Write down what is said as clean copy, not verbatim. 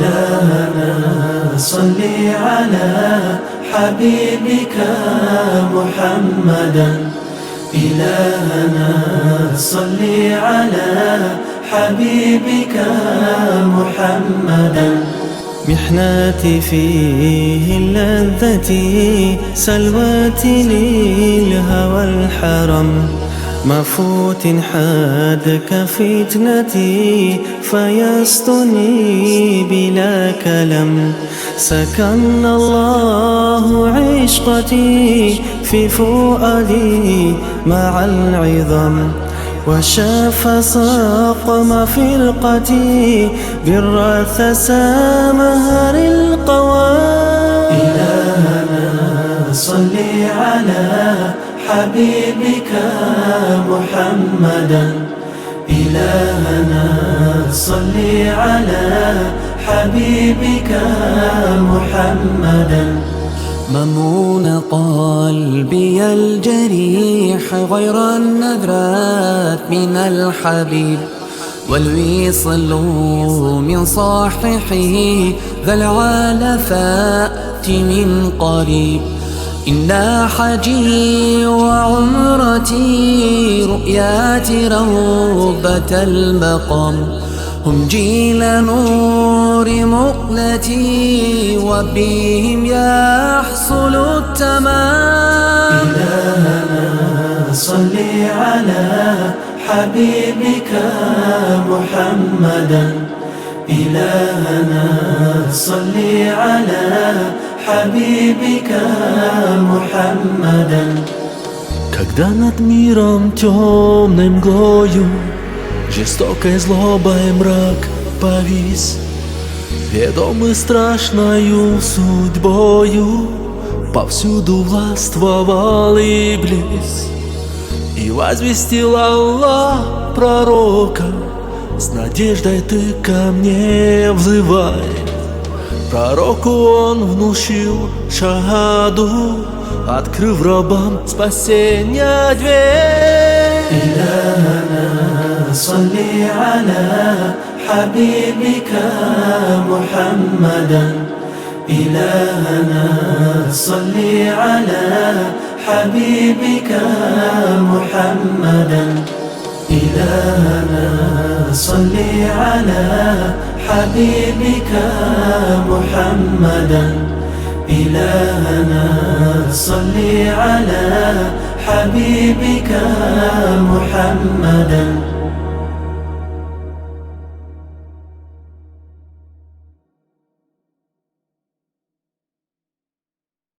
إلهنا صل على حبيبك محمدا. إلهنا صل على حبيبك محمدا. محناتي فيه اللذة، سلواتي للهوى الحرم، مفوت حاد كفتنتي فيستني بلا كلم. سكن الله عشقتي في فؤادي مع العظم، وشاف سقم فرقتي بالرث سامهر القوام. إلهنا صل على حبيبك محمدا. إلهنا صل على حبيبك محمدا. ممون قلبي الجريح غير النذرات من الحبيب، والوصل من صاححه ذا العلفات من قريب. إن حجي وعمرتي رؤياتي روضة المقام، هم جيل نور مقلتي وبهم يحصل التمام. إلهنا صل على حبيبك محمدا. إلهنا صل على حبيبك محمدا. Когда над миром темным мглою жестокой злобой мрак повис, ведомый страшною судьбою, повсюду властвовал Иблис. И возвестил Аллах пророка: с надеждой ты ко мне взывай. Пророку он внушил шагаду, открыв рабам спасения дверь. إلهنا صل على حبيبك محمدا. إلهنا صل على حبيبك محمدا. إلهنا صل على حبيبك محمدا. إلهنا صل على حبيبك محمدا.